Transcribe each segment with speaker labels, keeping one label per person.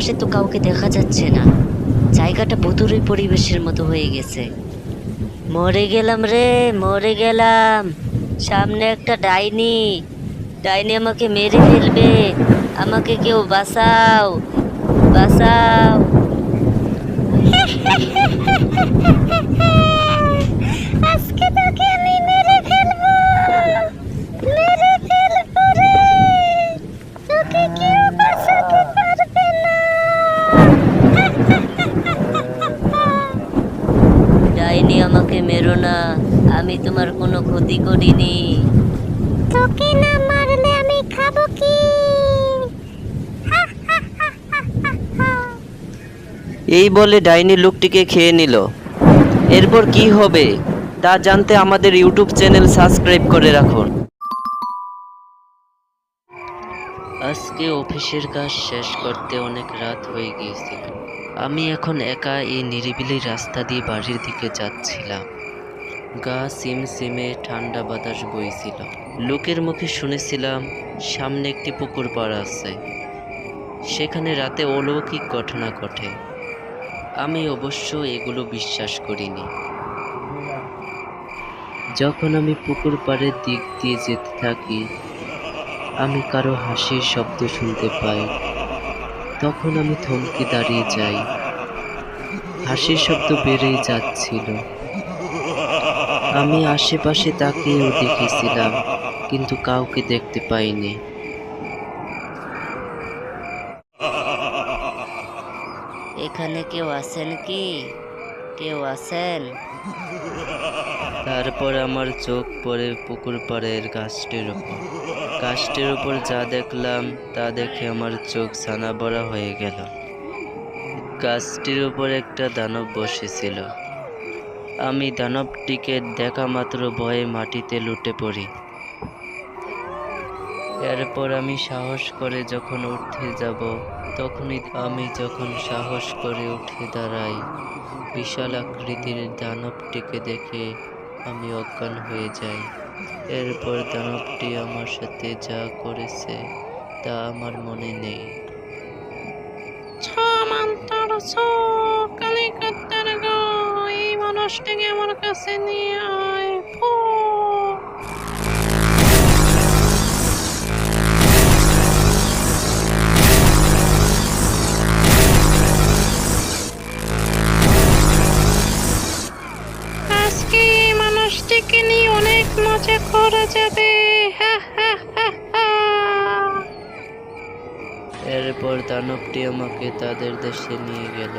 Speaker 1: আশেপাশে তো কাউকে দেখা যাচ্ছে না, জায়গাটা ভুতুড়ে পরিবেশের মতো হয়ে গেছে। মরে গেলাম রে, মরে গেলাম। সামনে একটা ডাইনি, ডাইনি আমাকে মেরে ফেলবে। আমাকে কেউ বাঁচাও, বাঁচাও। আজকে তোকে আমি মেরে ফেলবো, মেরে ফেলবো রে। তোকে কেউ বাঁচাতে পারবে না। ডাইনি আমাকে মেরো না, আমি তোমার কোনো ক্ষতি করিনি। তোকে না মারলে আমি খাবো কি?
Speaker 2: এই বলে ডাইনি লোকটিকে খেয়ে নিল। এরপর কি হবে তা জানতে আমাদের ইউটিউব চ্যানেল সাবস্ক্রাইব করে রাখুন। আজকে অফিসের কাজ শেষ করতে অনেক রাত হয়ে গিয়েছিল। আমি এখন একা এই নিরিবিলি রাস্তা দিয়ে বাড়ির দিকে যাচ্ছিলাম। গা সিমসিমে ঠান্ডা বাতাস বইছিল। লোকের মুখে শুনেছিলাম সামনে একটি পুকুর পাড় আছে, সেখানে রাতে অলৌকিক ঘটনা ঘটে। আমি অবশ্য এগুলো বিশ্বাস করিনি। যখন আমি পুকুর পাড়ের দিক দিয়ে যেতে থাকি, আমি কারো হাসির শব্দ শুনতে পাই। তখন আমি থমকে দাঁড়িয়ে যাই। হাসির শব্দ বেড়েই যাচ্ছিল। আমি আশেপাশে তাকিয়েও দেখেছিলাম, কিন্তু কাউকে দেখতে পাইনি।
Speaker 1: এখানে কেউ আছেন কি? কেউ আছেন?
Speaker 2: তারপর আমার চোখ পড়ে পুকুর পাড়ের গাছটির উপর। গাছটির উপর যা দেখলাম তা দেখে আমার চোখ ছানা বড়া হয়ে গেল। গাছটির উপর একটা দানব বসেছিল। আমি দানবটিকে দেখা মাত্র ভয়ে মাটিতে লুটে পড়ি। এরপর আমি সাহস করে যখন উঠে যাব, আমি যখন সাহস করে উঠে দাঁড়াই, বিশাল আকৃতির দানবটিকে দেখে আমি অজ্ঞান হয়ে যাই। এরপর দানবটি আমার সাথে যা করেছে তা আমার মনে নেই।
Speaker 3: এই মানুষটাকে আমার কাছে নিয়ে আয়। আজকে এই মানুষটিকে নিয়ে অনেক মজা করা যাবে। হা হা হা হা।
Speaker 2: এরপর দানবটি আমাকে তাদের দেশে নিয়ে গেল।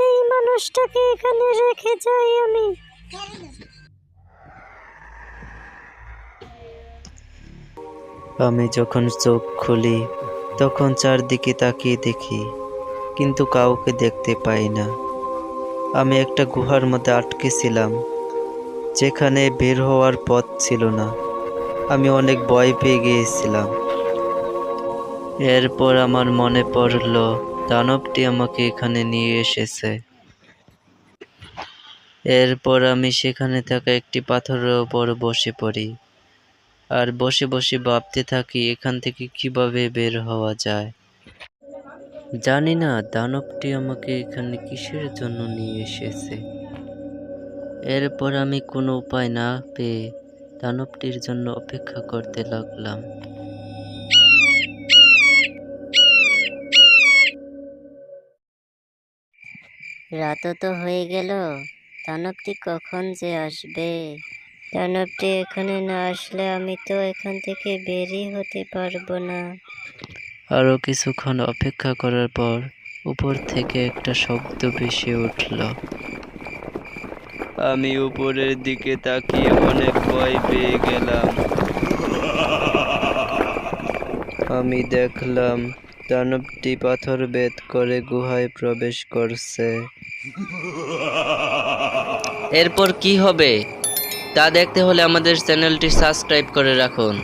Speaker 1: এই মানুষটাকে এখানে রেখে যাই আমি।
Speaker 2: আমি যখন চোখ খুলি তখন চারদিকে তাকিয়ে দেখি, কিন্তু কাউকে দেখতে পাই না। আমি একটা গুহার মধ্যে আটকে ছিলাম, যেখানে বের হওয়ার পথ ছিল না। আমি অনেক ভয় পেয়ে গিয়েছিলাম। এরপর আমার মনে পড়ল দানবটি আমাকে এখানে নিয়ে এসেছে। এরপর আমি সেখানে থাকা একটি পাথরের ওপর বসে পড়ি আর বসে বসে ভাবতে থাকি এখান থেকে কিভাবে বের হওয়া যায়। জানি না দানবটি আমাকে এখানে কিসের জন্য নিয়ে এসেছে। এরপর আমি কোনো উপায় না পেয়ে দানবটির জন্য অপেক্ষা করতে লাগলাম।
Speaker 1: রাতও তো হয়ে গেল, দানবটি কখন যে আসবে? দানবটি এখানে না আসলে আমি তো এখান থেকে বেরই হতে পারবো না।
Speaker 2: আরও কিছুক্ষণ অপেক্ষা করার পর উপর থেকে একটা শব্দ ভেসে উঠল। আমি উপরের দিকে তাকিয়ে অনেক ভয় পেয়ে গেলাম। আমি দেখলাম দানবটি পাথর ভেদ করে গুহায় প্রবেশ করছে। এরপর কি হবে তা দেখতে হলে আমাদের চ্যানেলটি সাবস্ক্রাইব করে রাখুন।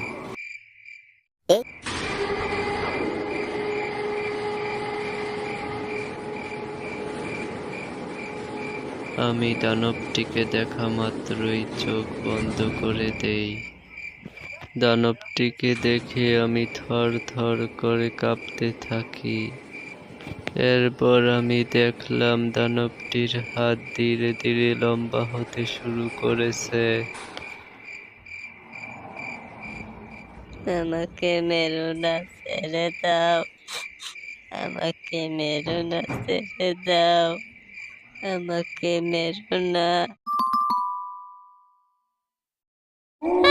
Speaker 2: আমি দানবটিকে দেখা মাত্রই চোখ বন্ধ করে দেই। দানবটিকে দেখে আমি থর থর করে কাঁপতে থাকি। এরপর আমি দেখলাম দানবটির হাত ধীরে ধীরে লম্বা হতে শুরু করেছে।
Speaker 1: আমাকে মেরো না, ছেড়ে দাও। আমাকে মেরো না, ছেড়ে দাও। আমাকে মেরো না।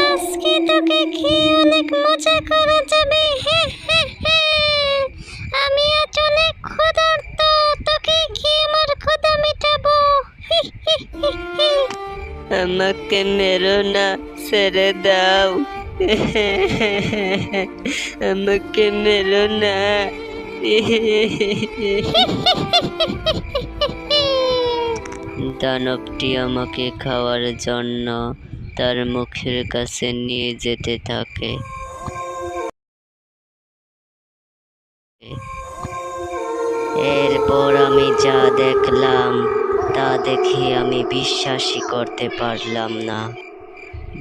Speaker 1: আজকে তোকে খেয়ে অনেক মজা করা যাবে। আমি আজ অনেক ক্ষুধার্ত, তোকে খেয়ে আমার ক্ষুধা মেটাবো। আমাকে মেরো না, ছেড়ে দাও। আমাকে মেরো না। দানবটি আমাকে খাওয়ার জন্য তার মুখের কাছে নিয়ে যেতে থাকে। এরপর আমি যা দেখলাম তা দেখে আমি বিশ্বাসই করতে পারলাম না।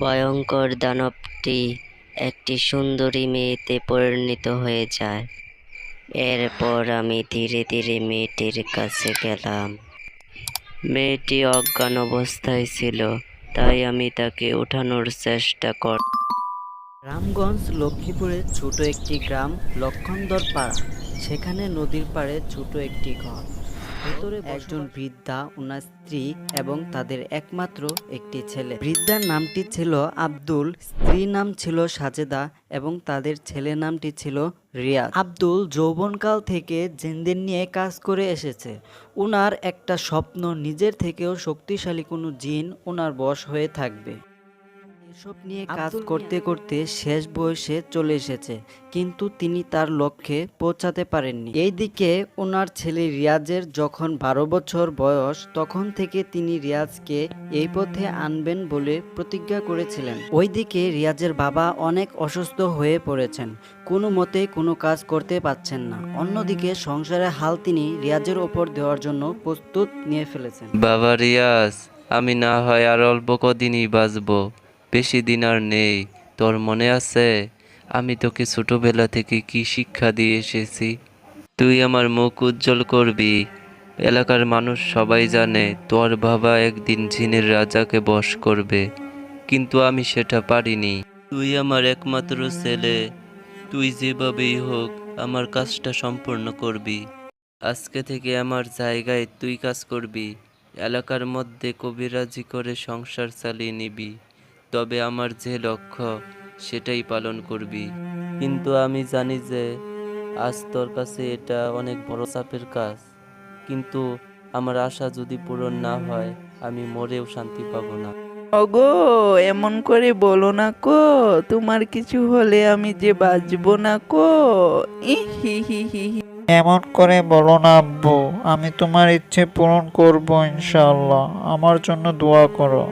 Speaker 1: ভয়ঙ্কর দানবটি একটি সুন্দরী মেয়েতে পরিণত হয়ে যায়। এরপর আমি ধীরে ধীরে মেয়েটির কাছে গেলাম। মেয়েটি অজ্ঞান অবস্থায় ছিল, তাই আমি তাকে ওঠানোর চেষ্টা কর।
Speaker 4: রামগঞ্জ লক্ষ্মীপুরের ছোট একটি গ্রাম লক্ষণদর পাড়া। সেখানে নদীর পাড়ে ছোট একটি ঘর। ভেতরে একজন বৃদ্ধা, ওনার স্ত্রী এবং তাদের একমাত্র একটি ছেলে। বৃদ্ধার নামটি ছিল আব্দুল, স্ত্রীর নাম ছিল সাজেদা এবং তাদের ছেলের নামটি ছিল রিয়াজ। আব্দুল যৌবনকাল থেকে জিনদের নিয়ে কাজ করে এসেছে। ওনার একটা স্বপ্ন, নিজের থেকেও শক্তিশালী কোনো জিন ওনার বশ হয়ে থাকবে। এসব নিয়ে কাজ করতে করতে শেষ বয়সে চলে এসেছে, কিন্তু তিনি তার লক্ষ্যে পৌঁছাতে পারেননি। এইদিকে ওনার ছেলে রিয়াজের যখন 12 বছর বয়স, তখন থেকে তিনি রিয়াজকে এই পথে আনবেন বলে প্রতিজ্ঞা করেছিলেন। ওইদিকে রিয়াজের বাবা অনেক অসুস্থ হয়ে পড়েছেন, কোনো মতে কোনো কাজ করতে পারছেন না। অন্যদিকে সংসারের হাল তিনি রিয়াজের ওপর দেওয়ার জন্য প্রস্তুত নিয়ে ফেলেছেন।
Speaker 2: বাবা রিয়াজ, আমি না হয় আর অল্প কদিনই বাঁচবো, বেশি দিন আর নেই। তোর মনে আছে আমি তোকে ছোটবেলা থেকে কি শিক্ষা দিয়ে এসেছি? তুই আমার মুখ উজ্জ্বল করবি। এলাকার মানুষ সবাই জানে তোর বাবা একদিন জিনের রাজাকে বশ করবে, কিন্তু আমি সেটা পারিনি। তুই আমার একমাত্র ছেলে, তুই যেভাবেই হোক আমার কাজটা সম্পূর্ণ করবি। আজকে থেকে আমার জায়গায় তুই কাজ করবি, এলাকার মধ্যে কবিরাজি করে সংসার চালিয়ে নিবি। তবে আমার যে লক্ষ্য সেটাই পালন করবি। কিন্তু আমি জানি যে আজ তোর কাছে এটা অনেক বড় চাপের কাজ, কিন্তু আমার আশা যদি পূরণ না হয় আমি মরেও শান্তি পাবো না।
Speaker 5: ওগো, এমন করে বলো না কো, তোমার কিছু হলে আমি যে বাঁচবো না কো। হি হি হি হি।
Speaker 6: এমন করে বলো না আব্বু, আমি তোমার ইচ্ছে পূরণ করব ইনশাআল্লাহ। আমার জন্য দোয়া করো।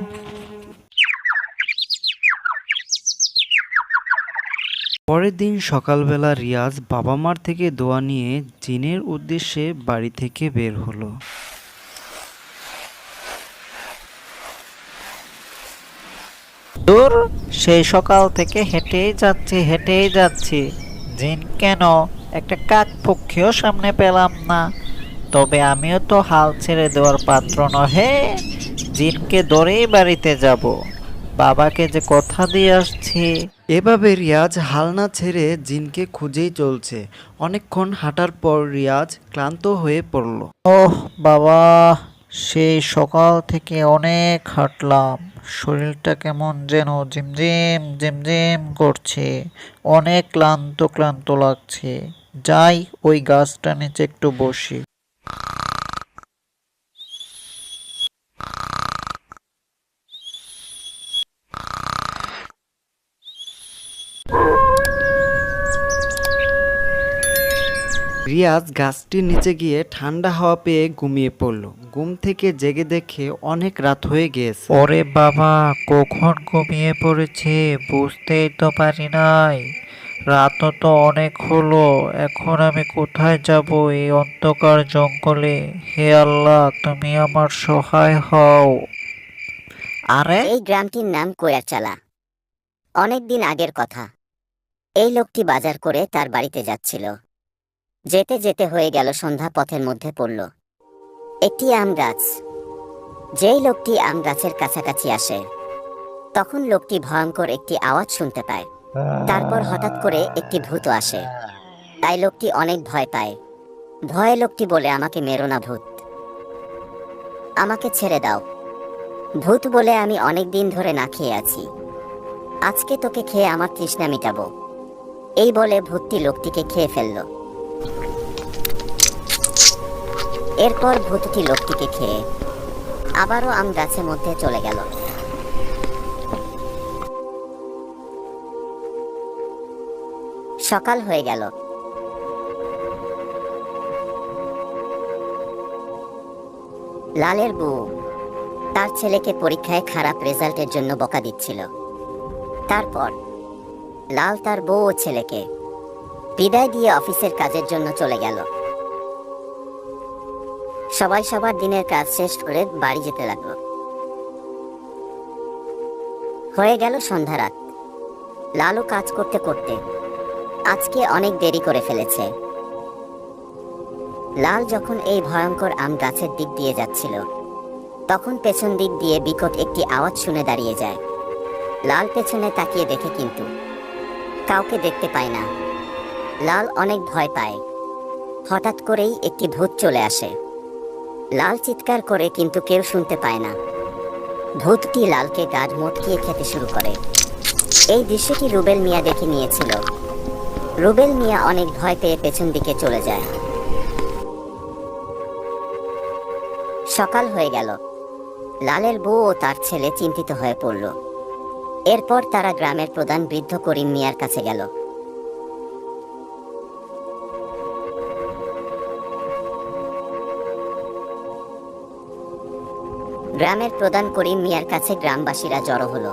Speaker 4: পরের দিন সকালবেলা রিয়াজ বাবা মার থেকে দোয়া নিয়ে জিনের উদ্দেশ্যে বাড়ি থেকে বের হলো।
Speaker 6: দূর, সেই সকাল থেকে হেঁটেই যাচ্ছি। জিন কেন, একটা কাক পক্ষীও সামনে পেলাম না। তবে আমিও তো হাল ছেড়ে দেওয়ার পাত্র নহে। জিনকে ধরেই বাড়িতে যাব, বাবাকে যে কথা দিয়ে আসছি।
Speaker 4: এভাবে রিয়াজ হাল না ছেড়ে জিনকে খুঁজেই চলছে। অনেকক্ষণ হাঁটার পর রিয়াজ ক্লান্ত হয়ে পড়ল।
Speaker 6: ওহ বাবা, সেই সকাল থেকে অনেক হাঁটলাম, শরীরটা কেমন যেন ঝিমঝিম ঝিমঝিম করছে, অনেক ক্লান্ত ক্লান্ত লাগছে। যাই, ওই গাছটা নিচে একটু বসি।
Speaker 4: রিয়াজ গাছটির নিচে গিয়ে ঠান্ডা হাওয়া পেয়ে ঘুমিয়ে পড়ল। ঘুম থেকে জেগে দেখে অনেক রাত হয়ে গিয়েছে।
Speaker 6: ওরে বাবা, কখন ঘুমিয়ে পড়েছে বুঝতেই তো পারি নাই। রাতও তো অনেক হলো, এখন আমি কোথায় যাব এই অন্ধকার জঙ্গলে? হে আল্লাহ, তুমি আমার সহায় হও। আরে
Speaker 7: এই গ্রামটির নাম কোয়ারচালা। অনেক দিন আগের কথা। এই লোকটি বাজার করে তার বাড়িতে যাচ্ছিল। যেতে যেতে হয়ে গেল সন্ধ্যা, পথের মধ্যে পড়ল একটি আম গাছ। যেই লোকটি আম গাছের কাছাকাছি আসে, তখন লোকটি ভয়ঙ্কর একটি আওয়াজ শুনতে পায়। তারপর হঠাৎ করে একটি ভূত আসে। তাই লোকটি অনেক ভয় পায়। ভয়ে লোকটি বলে, আমাকে মেরো না ভূত, আমাকে ছেড়ে দাও। ভূত বলে, আমি অনেক দিন ধরে না খেয়ে আছি, আজকে তোকে খেয়ে আমার তৃষ্ণা মিটাবো। এই বলে ভূতটি লোকটিকে খেয়ে ফেলল। এরপর ভূতটি লোকটিকে খেয়ে আবারও আম গাছের মধ্যে চলে গেল। সকাল হয়ে গেল। লালের বউ তার ছেলেকে পরীক্ষায় খারাপ রেজাল্টের জন্য বকা দিচ্ছিল। তারপর লাল তার বউ ও ছেলেকে বিদায় দিয়ে অফিসের কাজের জন্য চলে গেল। সবাই সবার দিনের কাজ শেষ করে বাড়ি যেতে লাগলো। হয়ে গেল সন্ধ্যা রাত। লালু কাজ করতে করতে আজকে অনেক দেরি করে ফেলেছে। লাল যখন এই ভয়ঙ্কর আম গাছের দিক দিয়ে যাচ্ছিল, তখন পেছন দিক দিয়ে বিকট একটি আওয়াজ শুনে দাঁড়িয়ে যায়। লাল পেছনে তাকিয়ে দেখে কিন্তু কাউকে দেখতে পায় না। লাল অনেক ভয় পায়। হঠাৎ করেই একটি ভূত চলে আসে। লাল চিৎকার করে কিন্তু কেউ শুনতে পায় না। ভূতটি লালকে গাঢ় মটকিয়ে খেতে শুরু করে। এই দৃশ্যটি রুবেল মিয়া দেখে নিয়েছিল। রুবেল মিয়া অনেক ভয় পেয়ে পেছন দিকে চলে যায়। সকাল হয়ে গেল। লালের বউ ও তার ছেলে চিন্তিত হয়ে পড়ল। এরপর তারা গ্রামের প্রধান বৃদ্ধ করিম মিয়ার কাছে গেল। গ্রামের প্রধান করিম মিয়ার কাছে গ্রামবাসীরা জড়ো হলো।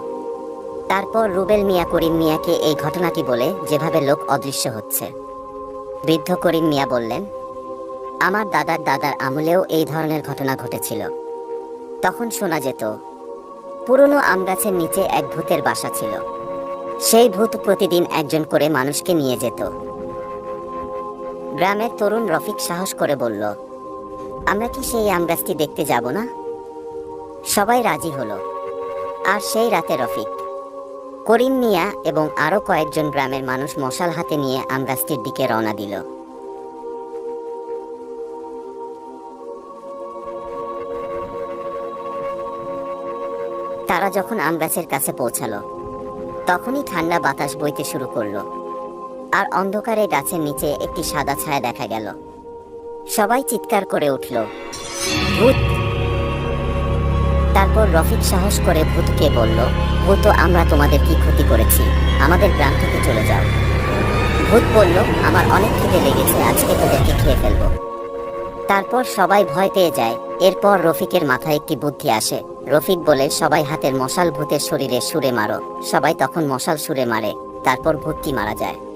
Speaker 7: তারপর রুবেল মিয়া করিম মিয়াকে এই ঘটনাটি বলে যেভাবে লোক অদৃশ্য হচ্ছে। বৃদ্ধ করিম মিয়া বললেন, আমার দাদার দাদার আমলেও এই ধরনের ঘটনা ঘটেছিল। তখন শোনা যেত পুরনো আমগাছের নিচে এক ভূতের বাসা ছিল। সেই ভূত প্রতিদিন একজন করে মানুষকে নিয়ে যেত। গ্রামের তরুণ রফিক সাহস করে বলল, আমরা কি সেই আমগাছটি দেখতে যাব না? সবাই রাজি হলো। আর সেই রাতে রফিক, করিম মিয়া এবং আরো কয়েকজন গ্রামের মানুষ মশাল হাতে নিয়ে আমগাছটির দিকে রওনা দিল। তারা যখন আমগাছের কাছে পৌঁছালো, তখনই ঠান্ডা বাতাস বইতে শুরু করলো। আর অন্ধকারে গাছের নিচে একটি সাদা ছায়া দেখা গেল। সবাই চিৎকার করে উঠল, ভূত! তারপর রফিক সাহস করে ভূতকে বলল, ভূত, আমরা তোমাদের কি ক্ষতি করেছি? আমাদের গ্রাম থেকে চলে যাও। ভূত বলল, আমার অনেক খিদে লেগেছে, আজকে তোদেরকে খেয়ে ফেলবো। তারপর সবাই ভয় পেয়ে যায়। এরপর রফিকের মাথায় একটি বুদ্ধি আসে। রফিক বলে, সবাই হাতের মশাল ভূতের শরীরে সুরে মারো। সবাই তখন মশাল সুরে মারে। তারপর ভূতটি মারা যায়।